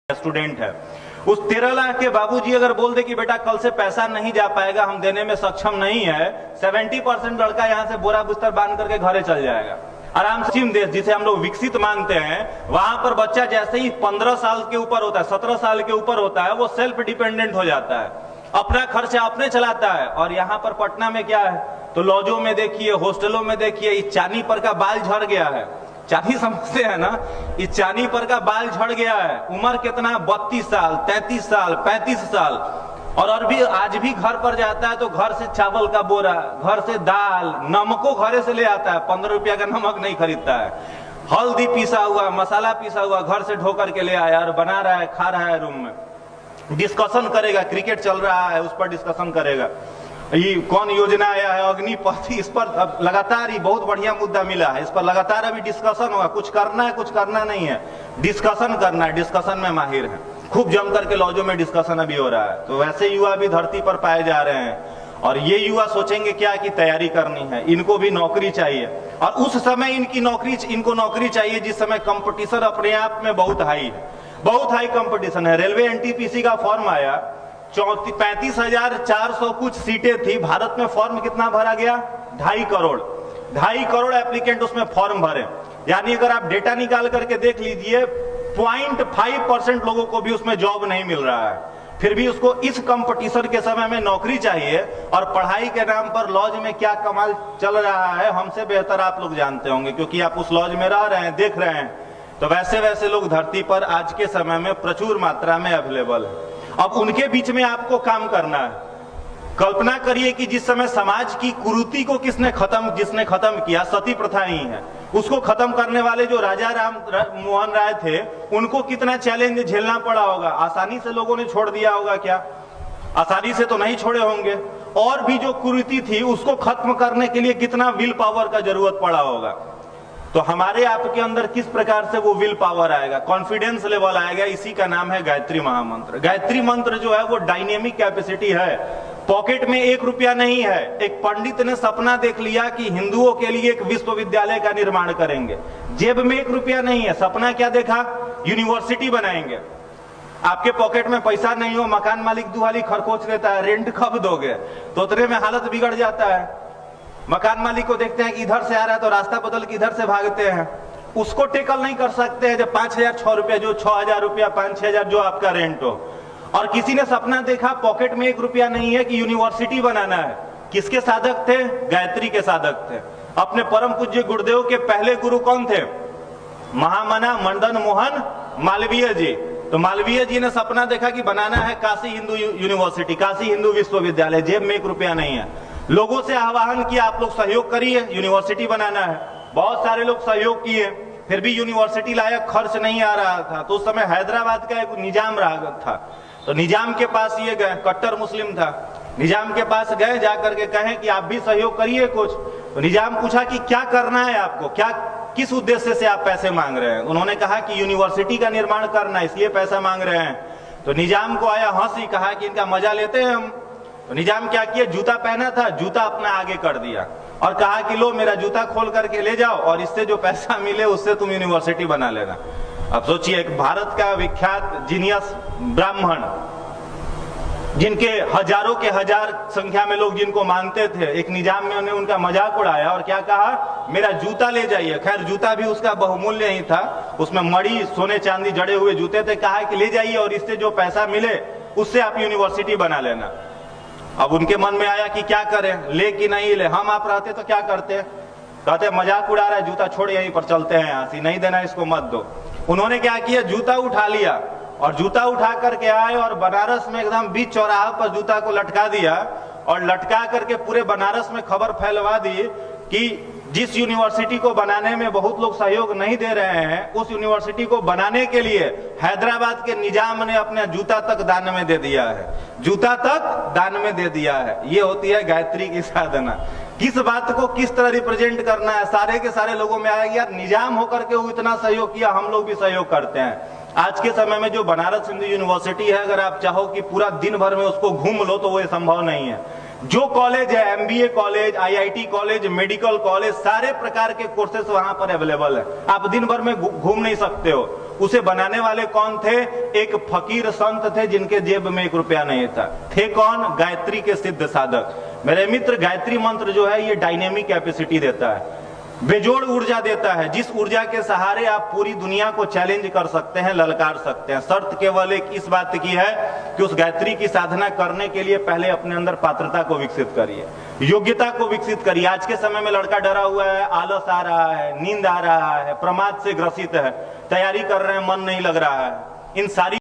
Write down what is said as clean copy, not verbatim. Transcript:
Student है, उस 13 लाख के बाबूजी अगर बोल दे कि बेटा कल से पैसा नहीं जा पाएगा, हम देने में सक्षम नहीं है, 70% लड़का यहाँ से बोरा बिस्तर बांध करके घरे चल जाएगा आराम से। पश्चिम देश जिसे हम लोग विकसित मानते हैं, वहां पर बच्चा जैसे ही 15 साल के ऊपर होता है, 17 साल के ऊपर होता है, वो सेल्फ डिपेंडेंट हो जाता है, अपना खर्चा अपने चलाता है। और यहाँ पर पटना में क्या है, तो लॉजों में देखिए, हॉस्टलों में देखिए, इस चानी पर का बाल झड़ गया है। चानी समझते हैं ना, इस चानी पर का बाल झड़ गया है। उम्र कितना, 32 साल, 33 साल, 35 साल, और भी आज भी घर पर जाता है तो घर से चावल का बोरा, घर से दाल, नमको घरे से ले आता है, 15 रुपया का नमक नहीं खरीदता है। हल्दी पीसा हुआ, मसाला पीसा हुआ घर से ढो करके ले आया और बना रहा है, खा रहा है रूम में। डिस्कशन करेगा, क्रिकेट चल रहा है उस पर डिस्कशन करेगा, ये कौन योजना आया है, अग्निपथ, इस पर लगातार ही बहुत बढ़िया मुद्दा मिला है, इस पर लगातार अभी डिस्कशन होगा। कुछ करना है, कुछ करना नहीं है, डिस्कशन करना है, डिस्कशन में माहिर है। खूब जम करके लॉजों में डिस्कशन अभी हो रहा है। तो वैसे युवा भी धरती पर पाए जा रहे हैं, और ये युवा सोचेंगे क्या कि तैयारी करनी है, इनको भी नौकरी चाहिए। और उस समय इनको नौकरी चाहिए जिस समय कंपटीशन अपने आप में बहुत हाई है, बहुत हाई कंपटीशन है। रेलवे एनटीपीसी का फॉर्म आया, 35,400 कुछ सीटें थी भारत में, फॉर्म कितना भरा गया, 2.5 करोड़ एप्लीकेंट उसमें फॉर्म भरे। यानी अगर आप डेटा निकाल करके देख लीजिए, 0.5% लोगों को भी उसमें जॉब नहीं मिल रहा है। फिर भी उसको इस कंपटीशन के समय में नौकरी चाहिए, और पढ़ाई के नाम पर लॉज में क्या कमाल चल रहा है हमसे बेहतर आप लोग जानते होंगे, क्योंकि आप उस लॉज में रह रहे हैं, देख रहे हैं। तो वैसे वैसे लोग धरती पर आज के समय में प्रचुर मात्रा में अवेलेबल है। अब उनके बीच में आपको काम करना है। कल्पना करिए कि जिस समय समाज की कुरीति को जिसने खत्म किया, सती प्रथा ही है, उसको खत्म करने वाले जो राजा राम मोहन राय थे, उनको कितना चैलेंज झेलना पड़ा होगा। आसानी से लोगों ने छोड़ दिया होगा क्या? आसानी से तो नहीं छोड़े होंगे। और भी जो कुरीति थी उसको खत्म करने के लिए कितना विल पावर का जरूरत पड़ा होगा। तो हमारे आपके अंदर किस प्रकार से वो विल पावर आएगा, कॉन्फिडेंस लेवल आएगा, इसी का नाम है गायत्री महामंत्र। गायत्री मंत्र जो है वो डायनेमिक कैपेसिटी है, पॉकेट में 1 रुपया नहीं है। एक पंडित ने सपना देख लिया कि हिंदुओं के लिए एक विश्वविद्यालय का निर्माण करेंगे, जेब में 1 रुपया नहीं है, सपना क्या देखा, यूनिवर्सिटी बनाएंगे। आपके पॉकेट में पैसा नहीं हो, मकान मालिक दुहाली खरखोच लेता है, रेंट कब दोगे, तो उतने में हालत बिगड़ जाता है। मकान मालिक को देखते हैं कि इधर से आ रहा है तो रास्ता बदल के इधर से भागते हैं, उसको टेकल नहीं कर सकते हैं जब 5,000 6 रुपया, जो 6,000 रुपया, 5-6,000 जो आपका रेंट हो। और किसी ने सपना देखा, पॉकेट में 1 रुपया नहीं है, कि यूनिवर्सिटी बनाना है। किसके साधक थे? गायत्री के साधक थे। अपने परम पूज्य गुरुदेव के पहले गुरु कौन थे? महामना मदन मोहन मालवीय जी। तो मालवीय जी ने सपना देखा कि बनाना है काशी हिंदू यूनिवर्सिटी, काशी हिंदू विश्वविद्यालय, जेब में 1 रुपया नहीं है। लोगों से आह्वान किया, आप लोग सहयोग करिए, यूनिवर्सिटी बनाना है। बहुत सारे लोग सहयोग किए, फिर भी यूनिवर्सिटी लायक खर्च नहीं आ रहा था। तो उस समय हैदराबाद का एक निजाम रहा था, तो निजाम के पास ये गए, कट्टर मुस्लिम था, निजाम के पास गए, जाकर के कहें कि आप भी सहयोग करिए कुछ। तो निजाम पूछा कि क्या करना है आपको, क्या किस उद्देश्य से आप पैसे मांग रहे हैं? उन्होंने कहा कि यूनिवर्सिटी का निर्माण करना है, इसलिए पैसा मांग रहे हैं। तो निजाम को आया हंसी, कहा कि इनका मजा लेते हैं हम। तो निजाम क्या किया, जूता पहना था, जूता अपना आगे कर दिया और कहा कि लो मेरा जूता खोल करके ले जाओ, और इससे जो पैसा मिले उससे तुम यूनिवर्सिटी बना लेना। अब सोचिए, एक भारत का विख्यात जीनियस ब्राह्मण, जिनके हजारों के हजार संख्या में लोग जिनको मानते थे, एक निजाम में उन्हें उनका मजाक उड़ाया और क्या कहा, मेरा जूता ले जाइए। खैर जूता भी उसका बहुमूल्य ही था, उसमें मणि सोने चांदी जड़े हुए जूते थे। कहा कि ले जाइए और इससे जो पैसा मिले उससे आप यूनिवर्सिटी बना लेना। अब उनके मन में आया कि क्या करें, ले कि नहीं ले। हम आप रहते तो क्या करते, कहते मजाक उड़ा रहा है, जूता छोड़ यहीं पर चलते हैं यहाँ से, नहीं देना इसको मत दो। उन्होंने क्या किया, जूता उठा लिया और जूता उठा करके आए और बनारस में एकदम बीच चौराहा पर जूता को लटका दिया, और लटका करके पूरे बनारस में खबर फैलवा दी कि जिस यूनिवर्सिटी को बनाने में बहुत लोग सहयोग नहीं दे रहे हैं, उस यूनिवर्सिटी को बनाने के लिए हैदराबाद के निजाम ने अपने जूता तक दान में दे दिया है, जूता तक दान में दे दिया है। ये होती है गायत्री की साधना। किस बात को किस तरह रिप्रेजेंट करना है, सारे के सारे लोगों में आएगी। यार निजाम होकर के वो इतना सहयोग किया, हम लोग भी सहयोग करते हैं। आज के समय में जो बनारस हिंदू यूनिवर्सिटी है, अगर आप चाहो कि पूरा दिन भर में उसको घूम लो तो वो संभव नहीं है। जो कॉलेज है, MBA college, IIT college, medical college, सारे प्रकार के कोर्सेस वहां पर अवेलेबल है। आप दिन भर में घूम नहीं सकते हो। उसे बनाने वाले कौन थे? एक फकीर संत थे जिनके जेब में 1 रुपया नहीं था। थे कौन? गायत्री के सिद्ध साधक। मेरे मित्र, गायत्री मंत्र जो है ये डायनेमिक कैपेसिटी देता है, बेजोड़ ऊर्जा देता है, जिस ऊर्जा के सहारे आप पूरी दुनिया को चैलेंज कर सकते हैं, ललकार सकते हैं। शर्त केवल एक इस बात की है कि उस गायत्री की साधना करने के लिए पहले अपने अंदर पात्रता को विकसित करिए, योग्यता को विकसित करिए। आज के समय में लड़का डरा हुआ है, आलस आ रहा है, नींद आ रहा है, प्रमाद से ग्रसित है, तैयारी कर रहे हैं, मन नहीं लग रहा है। इन सारी